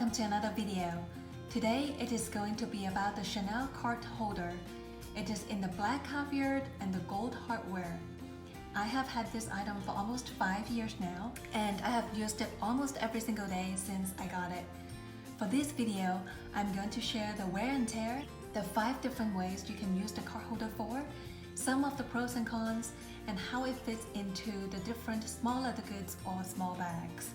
welcome to another video. Today it is going to be about the Chanel card holder. It is in the black caviar and the gold hardware. I have had this item for almost 5 years now, and I have used it almost every single day since I got it. For this video, I'm going to share the wear and tear, the 5 different ways you can use the card holder for, some of the pros and cons, and how it fits into the different small leather goods or small bags.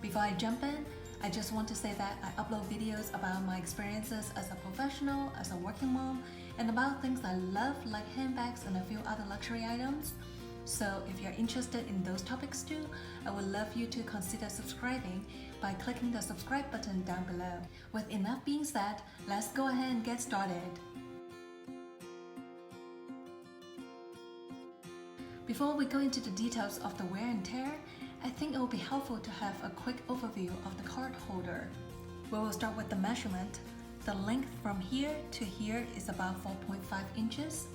Before I jump in, I just want to say that I upload videos about my experiences as a professional, as a working mom, and about things I love like handbags and a few other luxury items. So if you're interested in those topics too, I would love you to consider subscribing by clicking the subscribe button down below. With enough being said, let's go ahead and get started. Before we go into the details of the wear and tear, I think it will be helpful to have a quick overview of the card holder. We will start with the measurement. The length from here to here is about 4.5 inches.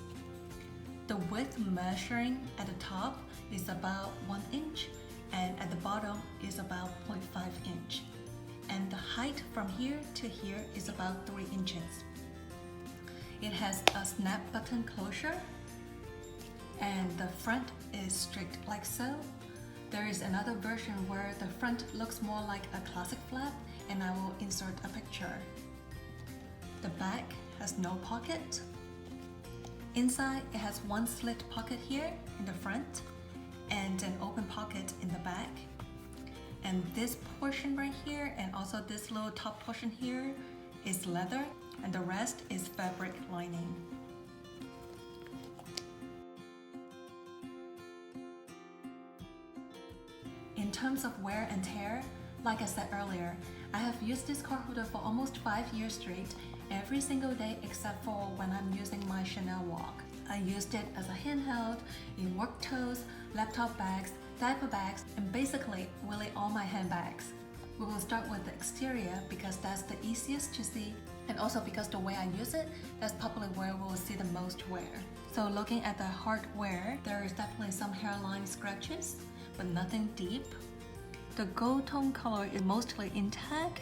The width measuring at the top is about 1 inch, and at the bottom is about 0.5 inch. And the height from here to here is about 3 inches. It has a snap button closure, and the front is stripped like so. There is another version where the front looks more like a classic flap, and I will insert a picture. The back has no pocket. Inside, it has one slit pocket here in the front and an open pocket in the back. And this portion right here and also this little top portion here is leather, and the rest is fabric lining. In terms of wear and tear, like I said earlier, I have used this card holder for almost 5 years straight, every single day except for when I'm using my Chanel walk. I used it as a handheld, in work totes, laptop bags, diaper bags, and basically really all my handbags. We will start with the exterior because that's the easiest to see, and also because the way I use it, that's probably where we will see the most wear. So looking at the hardware, there is definitely some hairline scratches, but nothing deep. The gold tone color is mostly intact.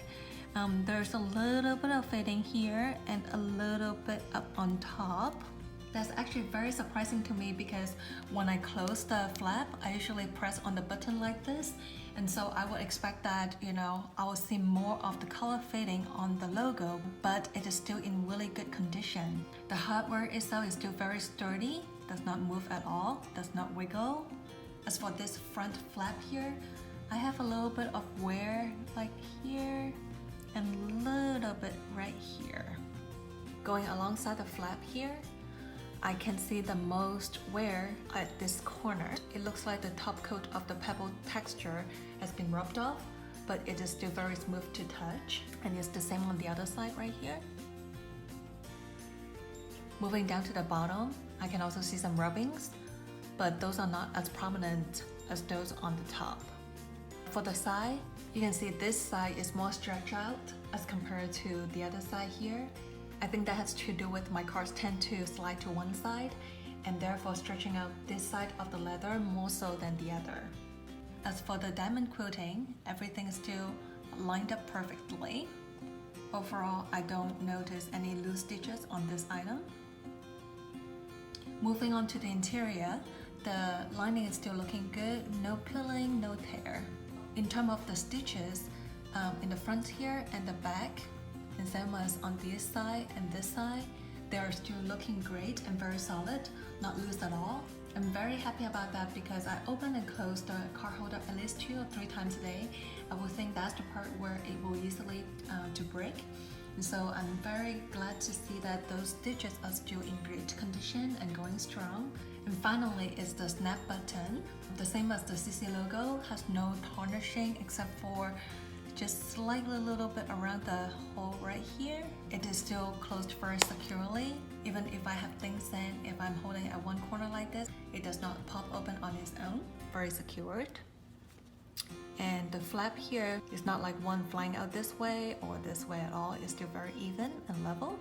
There's a little bit of fading here and a little bit up on top. That's actually very surprising to me because when I close the flap, I usually press on the button like this, and so I would expect that, I will see more of the color fading on the logo, but it is still in really good condition. The hardware itself is still very sturdy, does not move at all, does not wiggle. As for this front flap here, I have a little bit of wear like here and a little bit right here. Going alongside the flap here, I can see the most wear at this corner. It looks like the top coat of the pebble texture has been rubbed off, but it is still very smooth to touch, and it's the same on the other side right here. Moving down to the bottom, I can also see some rubbings, but those are not as prominent as those on the top. For the side, you can see this side is more stretched out as compared to the other side here. I think that has to do with my cards tend to slide to one side, and therefore stretching out this side of the leather more so than the other. As for the diamond quilting, everything is still lined up perfectly. Overall, I don't notice any loose stitches on this item. Moving on to the interior, the lining is still looking good, no peeling, no tear. In terms of the stitches, in the front here and the back, and same as on this side and this side, they are still looking great and very solid, not loose at all. I'm very happy about that because I open and close the card holder at least 2 or 3 times a day. I would think that's the part where it will easily to break. And so I'm very glad to see that those stitches are still in great condition and going strong. And finally is the snap button. The same as the CC logo, has no tarnishing except for just slightly a little bit around the hole right here. It is still closed very securely. Even if I have things in, if I'm holding at one corner like this, it does not pop open on its own. Very secured. And the flap here is not like one flying out this way or this way at all. It's still very even and level.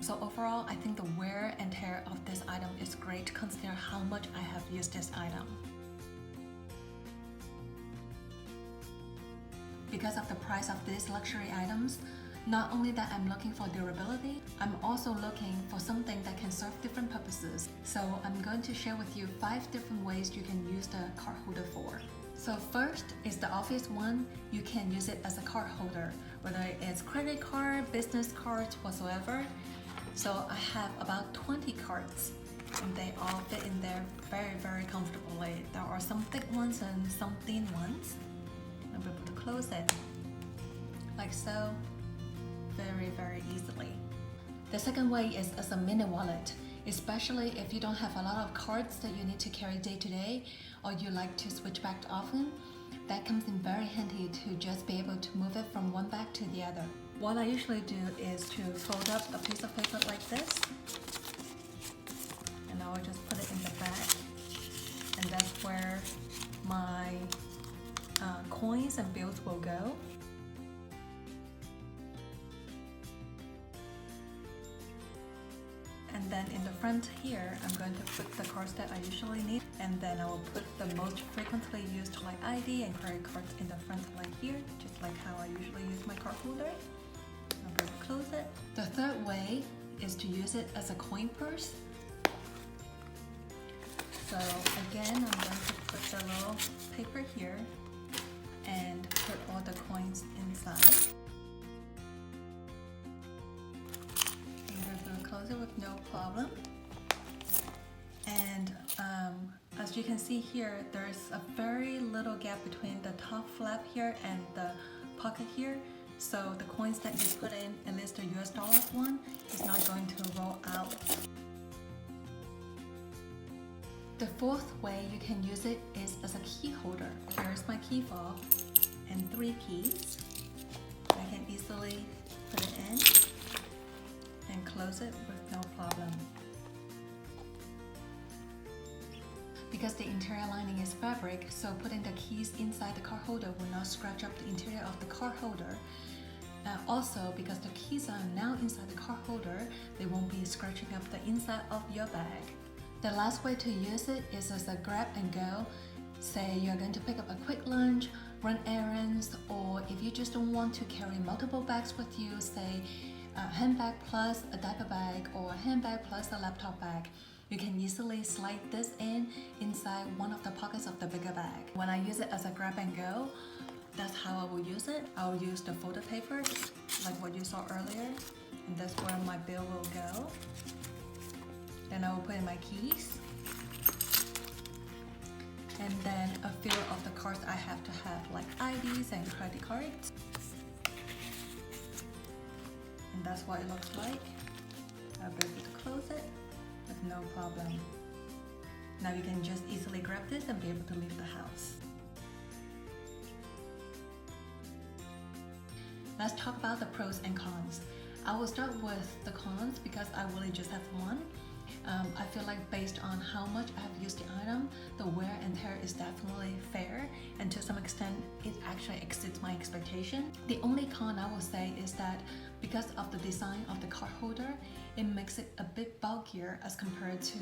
So overall, I think the wear and tear of this item is great considering how much I have used this item. because of the price of these luxury items, not only that I'm looking for durability, I'm also looking for something that can serve different purposes. So I'm going to share with you 5 different ways you can use the card holder for. So first is the obvious one. You can use it as a card holder, whether it's credit card, business cards, whatsoever. So I have about 20 cards and they all fit in there very comfortably. There are some thick ones and some thin ones. I'll be able to close it like so, very easily. The second way is as a mini wallet, especially if you don't have a lot of cards that you need to carry day to day or you like to switch back often. That comes in very handy to just be able to move it from one bag to the other. What I usually do is to fold up a piece of paper like this, and I will just put it in the bag, and that's where my coins and bills will go. And then in the front here, I'm going to put the cards that I usually need, and then I will put the most frequently used like ID and credit cards in the front like here, just like how I usually use my card holder. I'll be able to close it. The third way is to use it as a coin purse. So again, I'm going to put the little paper here and put all the coins inside. Close it with no problem. And as you can see here, there's a very little gap between the top flap here and the pocket here. So the coins that you put in, at least the US dollars one, is not going to roll out. The fourth way you can use it is as a key holder. Here's my key fob and 3 keys. I can easily put it in and close it with no problem. Because the interior lining is fabric, so putting the keys inside the card holder will not scratch up the interior of the card holder. Also, because the keys are now inside the card holder, they won't be scratching up the inside of your bag. The last way to use it is as a grab and go. Say you're going to pick up a quick lunch, run errands, or if you just don't want to carry multiple bags with you, say a handbag plus a diaper bag or a handbag plus a laptop bag. You can easily slide this inside one of the pockets of the bigger bag. When I use it as a grab and go, that's how I will use it. I will use the folded paper like what you saw earlier, and that's where my bill will go. Then I will put in my keys, and then a few of the cards I have to have, like IDs and credit cards. And that's what it looks like. I'll be able to close it with no problem. Now you can just easily grab this and be able to leave the house. Let's talk about the pros and cons. I will start with the cons because I really just have one. I feel like based on how much I have used the item, the wear and tear is definitely fair, and to some extent it actually exceeds my expectation. The only con I will say is that because of the design of the card holder, it makes it a bit bulkier as compared to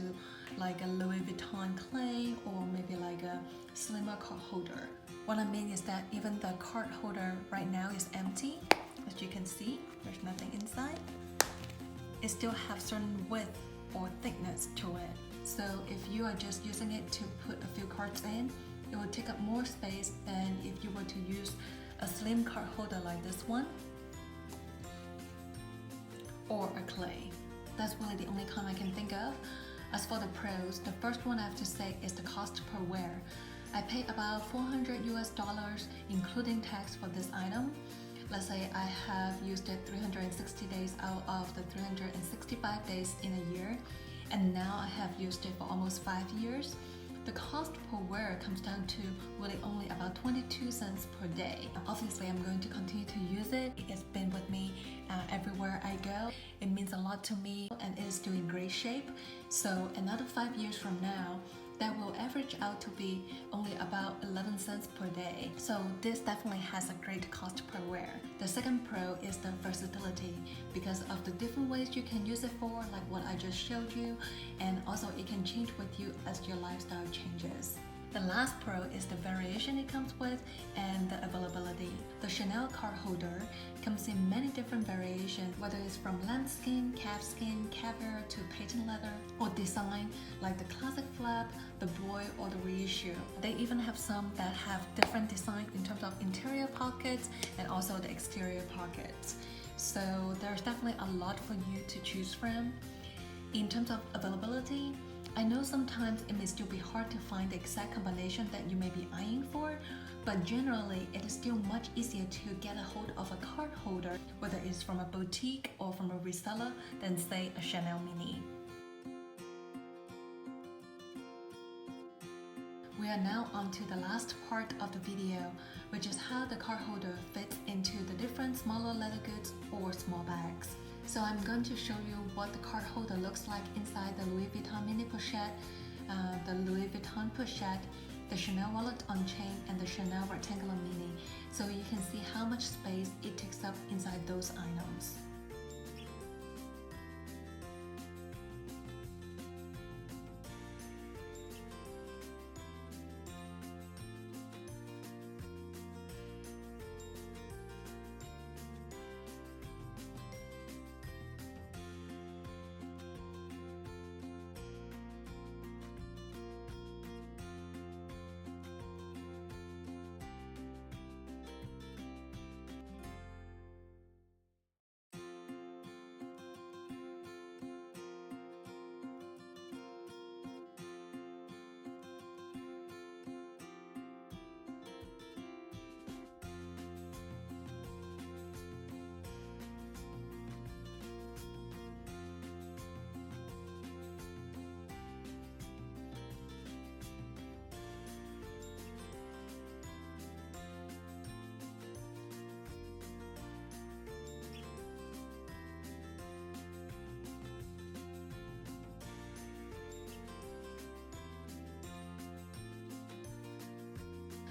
like a Louis Vuitton clay or maybe like a slimmer card holder. What I mean is that even the card holder right now is empty. As you can see, there's nothing inside. It still has certain width or thickness to it. So if you are just using it to put a few cards in, it will take up more space than if you were to use a slim card holder like this one or a clay. That's really the only con I can think of. As for the pros, the first one I have to say is the cost per wear. I paid about $400 including tax for this item. Let's say I have used it 360 days out of the 365 days in a year, and now I have used it for almost 5 years. The cost per wear comes down to really only about 22 cents per day. Obviously, I'm going to continue to use it. It's been with me everywhere I go. It means a lot to me and it is still in great shape. So another 5 years from now, that will average out to be only about 11 cents per day. So this definitely has a great cost per wear. The second pro is the versatility because of the different ways you can use it for, like what I just showed you, and also it can change with you as your lifestyle changes. The last pro is the variation it comes with and the availability. The Chanel card holder comes in many different variations, whether it's from lambskin, calfskin, caviar to patent leather, or design like the classic flap, the boy, or the reissue. They even have some that have different design in terms of interior pockets and also the exterior pockets. So there's definitely a lot for you to choose from. In terms of availability, I know sometimes it may still be hard to find the exact combination that you may be eyeing for, but generally it is still much easier to get a hold of a card holder, whether it's from a boutique or from a reseller, than say a Chanel Mini. We are now on to the last part of the video, which is how the card holder fits into the different smaller leather goods or small bags. So I'm going to show you what the card holder looks like inside the Louis Vuitton mini pochette, the Louis Vuitton pochette, the Chanel wallet on chain, and the Chanel rectangular mini, so you can see how much space it takes up inside those items.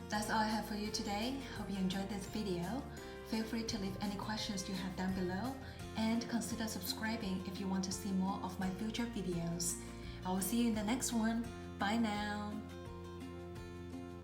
That's all I have for you today. Hope you enjoyed this video. Feel free to leave any questions you have down below, and consider subscribing if you want to see more of my future videos. I will see you in the next one. Bye now.